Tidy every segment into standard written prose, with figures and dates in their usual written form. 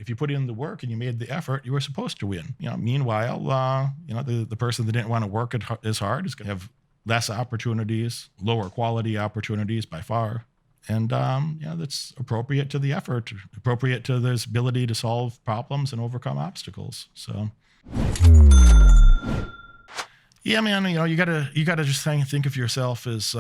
if you put in the work and you made the effort, you were supposed to win. Meanwhile, the person that didn't want to work as hard is going to have less opportunities, lower quality opportunities by far. And, that's appropriate to the effort, appropriate to this ability to solve problems and overcome obstacles. So, yeah, man, you gotta just think of yourself as,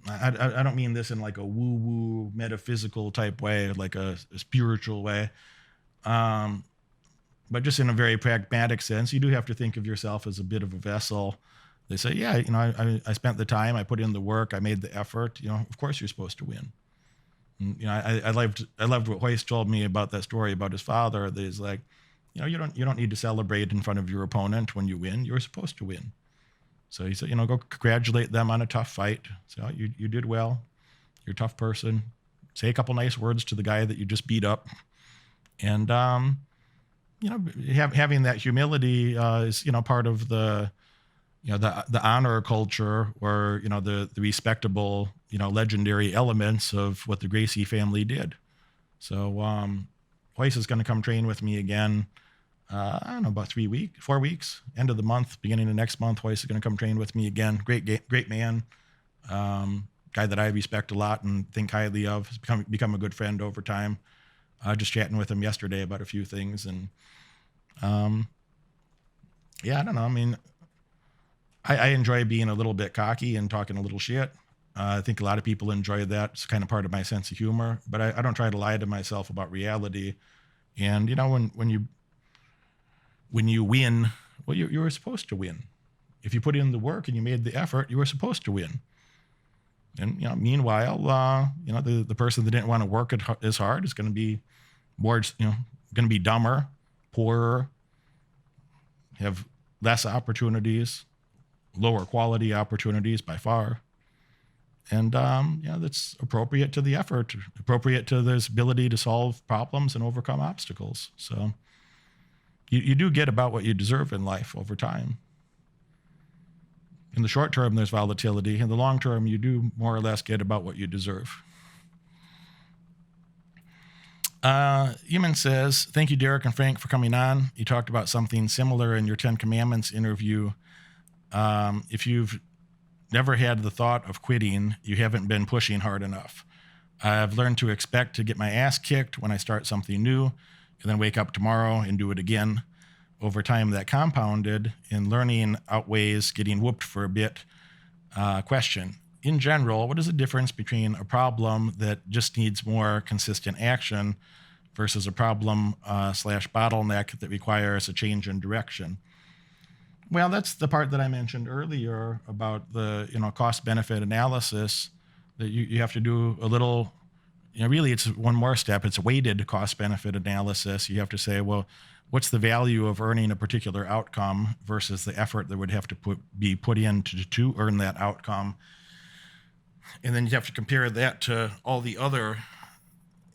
I don't mean this in like a woo-woo metaphysical type way, like a spiritual way. But just in a very pragmatic sense, you do have to think of yourself as a bit of a vessel. They say, yeah, I spent the time, I put in the work, I made the effort. Of course you're supposed to win. And, I loved what Hoist told me about that story about his father. That he's like, you don't need to celebrate in front of your opponent when you win. You're supposed to win. So he said, go congratulate them on a tough fight. So you did well. You're a tough person. Say a couple nice words to the guy that you just beat up. And, having that humility is, part of the honor culture, or, the respectable, legendary elements of what the Gracie family did. So Hoist is going to come train with me again. I don't know, about 4 weeks, end of the month, beginning of next month. Hoist is going to come train with me again. Great man. Guy that I respect a lot and think highly of. Has become a good friend over time. Just chatting with him yesterday about a few things. And I don't know. I mean, I enjoy being a little bit cocky and talking a little shit. I think a lot of people enjoy that. It's kind of part of my sense of humor, but I don't try to lie to myself about reality. And, when you win, well, you were supposed to win. If you put in the work and you made the effort, you were supposed to win. And, meanwhile, the person that didn't want to work as hard is going to be more, going to be dumber, poorer, have less opportunities, lower quality opportunities by far. And, that's appropriate to the effort, appropriate to this ability to solve problems and overcome obstacles. So you do get about what you deserve in life over time. In the short term, there's volatility. In the long term, you do more or less get about what you deserve. Eamon says, thank you, Derek and Frank, for coming on. You talked about something similar in your 10 Commandments interview. If you've never had the thought of quitting, you haven't been pushing hard enough. I've learned to expect to get my ass kicked when I start something new, and then wake up tomorrow and do it again. Over time, that compounded, and learning outweighs getting whooped for a bit. Question. In general, what is the difference between a problem that just needs more consistent action versus a problem / bottleneck that requires a change in direction? Well, that's the part that I mentioned earlier about the cost-benefit analysis, that you have to do a little. Really, it's one more step. It's a weighted cost-benefit analysis. You have to say, well, what's the value of earning a particular outcome versus the effort that would have to be put in to earn that outcome? And then you have to compare that to all the other,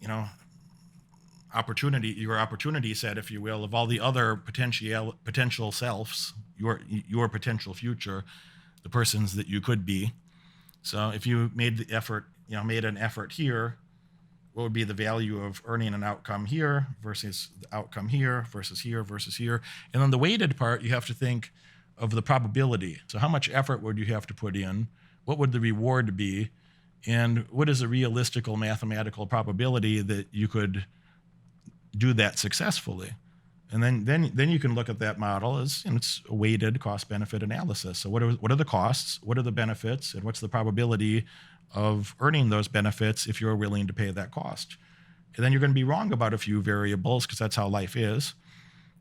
your opportunity set, if you will, of all the other potential selves, your potential future, the persons that you could be. So if you made the effort, made an effort here, what would be the value of earning an outcome here versus the outcome here versus here versus here? And then the weighted part, you have to think of the probability. So how much effort would you have to put in? What would the reward be? And what is a realistical mathematical probability that you could do that successfully? And then you can look at that model as it's a weighted cost-benefit analysis. So what are the costs? What are the benefits? And what's the probability of earning those benefits if you're willing to pay that cost? And then you're going to be wrong about a few variables, because that's how life is.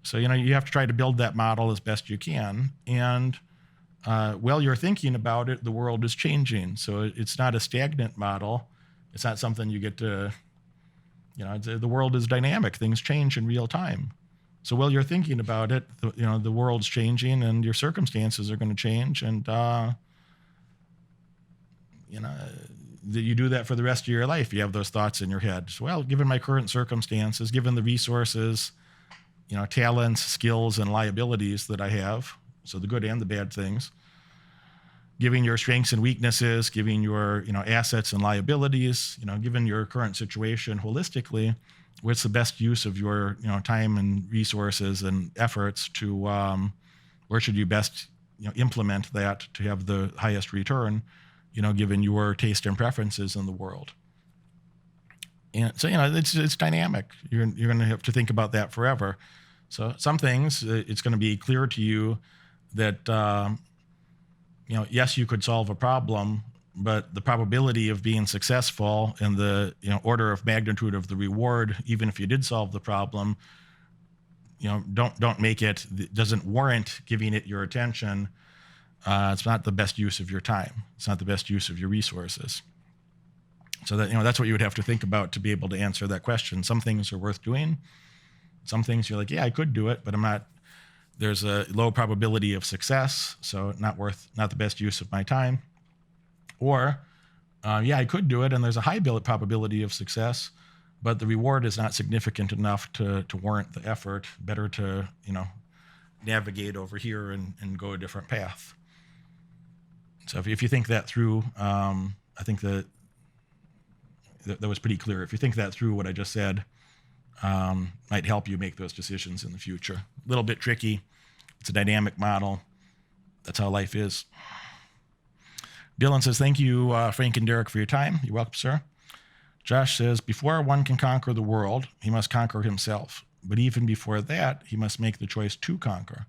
So you have to try to build that model as best you can. And while you're thinking about it, the world is changing. So it's not a stagnant model. It's not something you get to, the world is dynamic. Things change in real time. So while you're thinking about it, the world's changing and your circumstances are going to change. And, you do that for the rest of your life. You have those thoughts in your head. So, well, given my current circumstances, given the resources, talents, skills, and liabilities that I have, so the good and the bad things, giving your strengths and weaknesses, giving your, assets and liabilities, given your current situation holistically, what's the best use of your time and resources and efforts to where should you best implement that to have the highest return, given your taste and preferences in the world. And so it's dynamic. You're going to have to think about that forever. So some things it's going to be clear to you that yes, you could solve a problem, but the probability of being successful and the order of magnitude of the reward, even if you did solve the problem, don't make it doesn't warrant giving it your attention. It's not the best use of your time. It's not the best use of your resources. So that that's what you would have to think about to be able to answer that question. Some things are worth doing. Some things you're like, yeah, I could do it, but I'm not. There's a low probability of success, so not the best use of my time. Or, yeah, I could do it, and there's a high probability of success, but the reward is not significant enough to warrant the effort. Better to navigate over here and go a different path. So if you think that through, I think that was pretty clear. If you think that through, what I just said might help you make those decisions in the future. A little bit tricky. It's a dynamic model. That's how life is. Dylan says, thank you, Frank and Derek, for your time. You're welcome, sir. Josh says, before one can conquer the world, he must conquer himself. But even before that, he must make the choice to conquer.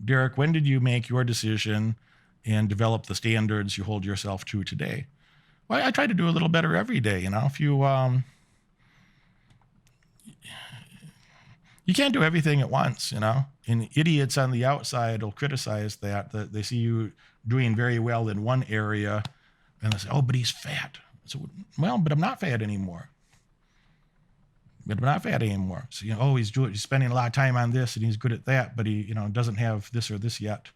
Derek, when did you make your decision and develop the standards you hold yourself to today? Well, I try to do a little better every day. If you can't do everything at once, and idiots on the outside will criticize that they see you doing very well in one area and they say, oh, but he's fat. So, well, but I'm not fat anymore. So, he's spending a lot of time on this and he's good at that, but he, doesn't have this or this yet.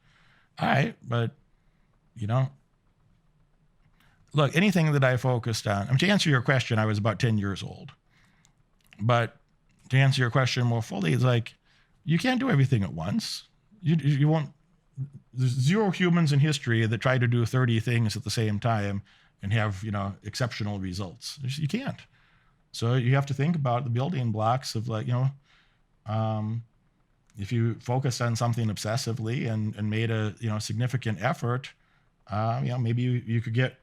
All right. But, look, anything that I focused on, to answer your question, I was about 10 years old, but to answer your question more fully, it's like, you can't do everything at once. You won't. There's 0 humans in history that try to do 30 things at the same time and have, exceptional results. You can't. So you have to think about the building blocks of if you focus on something obsessively and made a, significant effort, maybe you could get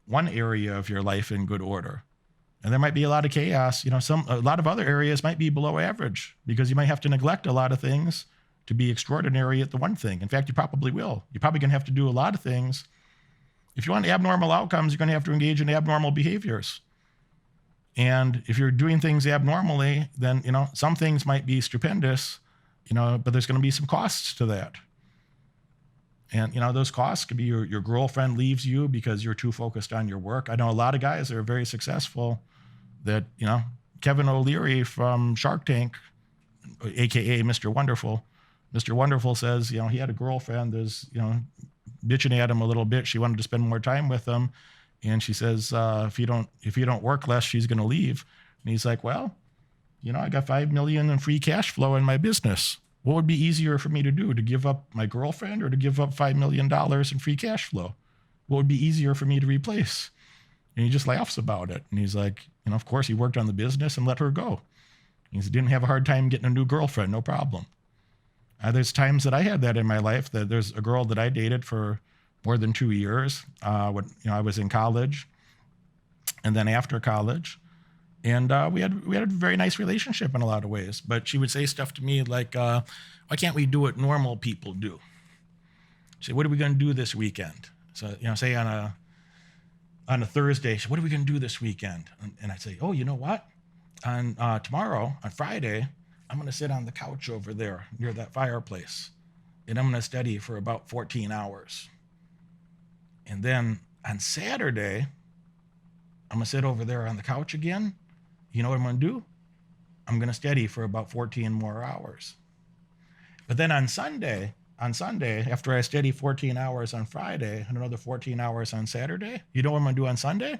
one area of your life in good order. And there might be a lot of chaos. A lot of other areas might be below average because you might have to neglect a lot of things to be extraordinary at the one thing. In fact, you probably will. You're probably going to have to do a lot of things. If you want abnormal outcomes, you're going to have to engage in abnormal behaviors. And if you're doing things abnormally, then, some things might be stupendous, but there's going to be some costs to that. And, those costs could be your girlfriend leaves you because you're too focused on your work. I know a lot of guys that are very successful that, Kevin O'Leary from Shark Tank, AKA Mr. Wonderful. Mr. Wonderful says, he had a girlfriend that's, bitching at him a little bit. She wanted to spend more time with him. And she says, if you don't work less, she's going to leave. And he's like, well, I got $5 million in free cash flow in my business. What would be easier for me to do, to give up my girlfriend or to give up $5 million in free cash flow? What would be easier for me to replace? And he just laughs about it. And he's like, of course, he worked on the business and let her go. He didn't have a hard time getting a new girlfriend, no problem. There's times that I had that in my life, that there's a girl that I dated for more than 2 years when I was in college and then after college. And we had a very nice relationship in a lot of ways. But she would say stuff to me like, why can't we do what normal people do? She'd say, what are we going to do this weekend? So, say on a Thursday, she said, what are we going to do this weekend? And I'd say, oh, you know what? On tomorrow, on Friday, I'm going to sit on the couch over there near that fireplace. And I'm going to study for about 14 hours. And then on Saturday, I'm going to sit over there on the couch again. You know what I'm going to do? I'm going to study for about 14 more hours. But then on Sunday, after I study 14 hours on Friday and another 14 hours on Saturday, you know what I'm going to do on Sunday?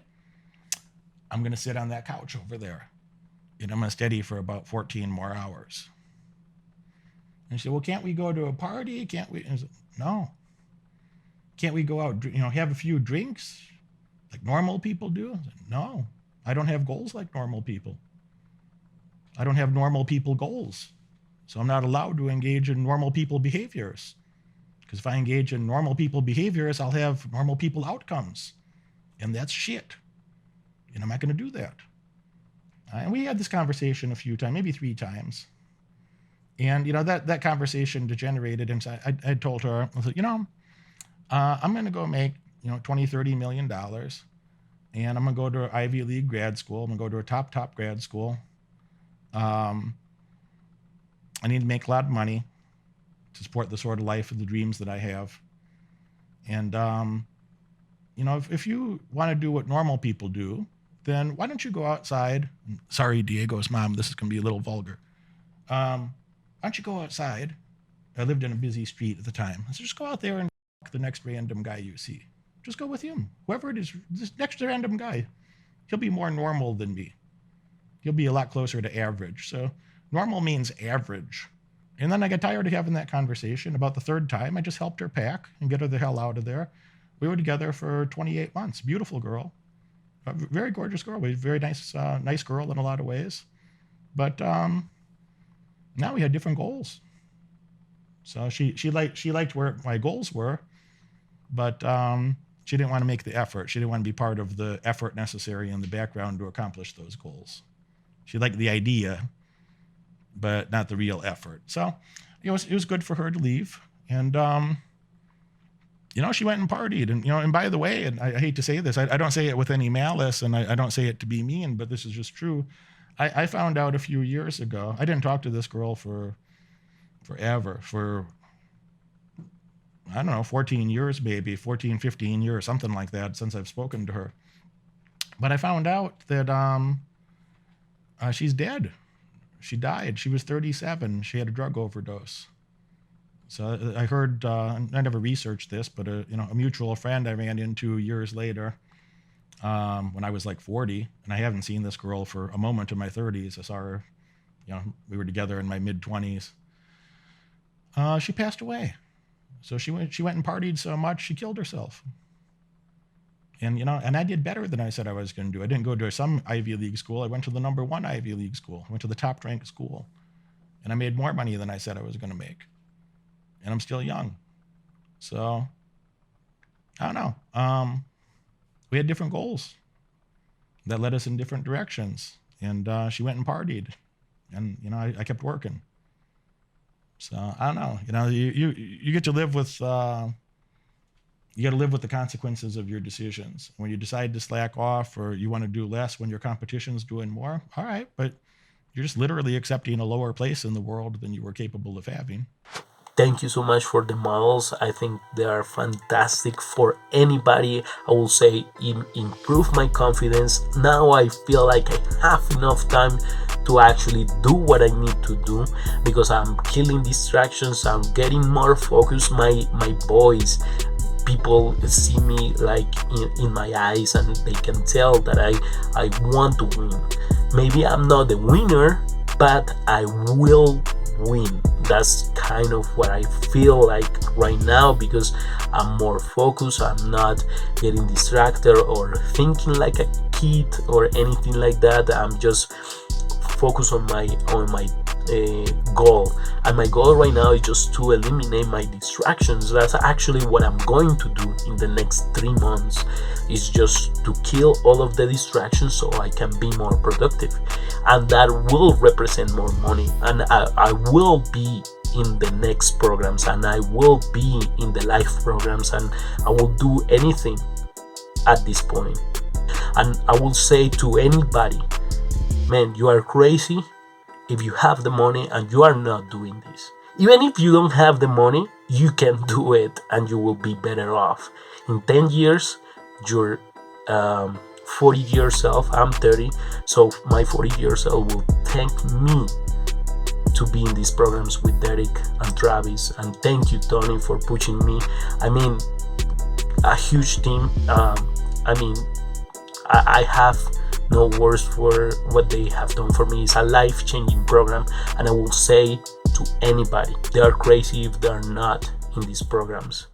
I'm going to sit on that couch over there. And I'm going to study for about 14 more hours. And she said, well, can't we go to a party? Can't we? And I said, no. Can't we go out, have a few drinks like normal people do? I said, no, I don't have goals like normal people. I don't have normal people goals. So I'm not allowed to engage in normal people behaviors. Because if I engage in normal people behaviors, I'll have normal people outcomes. And that's shit. And I'm not going to do that. And we had this conversation a few times, maybe 3 times. And, that conversation degenerated. And I told her, I said, I'm going to go make, $20-30 million. And I'm going to go to an Ivy League grad school. I'm going to go to a top grad school. I need to make a lot of money to support the sort of life and the dreams that I have. And, if you want to do what normal people do, then why don't you go outside? Sorry, Diego's mom, this is going to be a little vulgar. Why don't you go outside? I lived in a busy street at the time. So just go out there and fuck the next random guy you see. Just go with him. Whoever it is, this next random guy, he'll be more normal than me. He'll be a lot closer to average. So normal means average. And then I got tired of having that conversation. About the 3rd time, I just helped her pack and get her the hell out of there. We were together for 28 months. Beautiful girl. A very gorgeous girl. Very nice girl in a lot of ways. But now we had different goals. So she liked where my goals were, but she didn't want to make the effort. She didn't want to be part of the effort necessary in the background to accomplish those goals. She liked the idea, but not the real effort. So it was good for her to leave. And she went and partied. And by the way, and I hate to say this, I don't say it with any malice, and I don't say it to be mean, but this is just true. I found out a few years ago, I didn't talk to this girl for forever, for, I don't know, 14 years maybe, 14, 15 years, something like that, since I've spoken to her. But I found out that she's dead. She died. She was 37. She had a drug overdose. So I heard, I never researched this, but a mutual friend I ran into years later, when I was like 40, and I haven't seen this girl for a moment in my 30s. I saw her, we were together in my mid-20s. She passed away. So she went and partied so much, she killed herself. And, and I did better than I said I was going to do. I didn't go to some Ivy League school. I went to the #1 Ivy League school. I went to the top-ranked school. And I made more money than I said I was going to make. And I'm still young. So, I don't know. We had different goals that led us in different directions. And she went and partied. And, I kept working. So, I don't know. You get to live with... You got to live with the consequences of your decisions. When you decide to slack off or you want to do less when your competition's doing more, all right, but you're just literally accepting a lower place in the world than you were capable of having. Thank you so much for the models. I think they are fantastic for anybody. I will say improve my confidence. Now I feel like I have enough time to actually do what I need to do because I'm killing distractions. I'm getting more focused. My voice, people see me like in my eyes and they can tell that I want to win. Maybe I'm not the winner, but I will win. That's kind of what I feel like right now because I'm more focused. I'm not getting distracted or thinking like a kid or anything like that. I'm just focused on my goal, and my goal right now is just to eliminate my distractions. That's actually what I'm going to do in the next 3 months, is just to kill all of the distractions so I can be more productive, and that will represent more money, and I will be in the next programs, and I will be in the live programs, and I will do anything at this point. And I will say to anybody, man, you are crazy if you have the money and you are not doing this. Even if you don't have the money, you can do it and you will be better off. In 10 years, your 40 years old, I'm 30, so my 40 years old will thank me to be in these programs with Derek and Travis. And thank you, Tony, for pushing me. I mean, a huge team. I have no words for what they have done for me. It's a life-changing program, and I will say to anybody, they are crazy if they are not in these programs.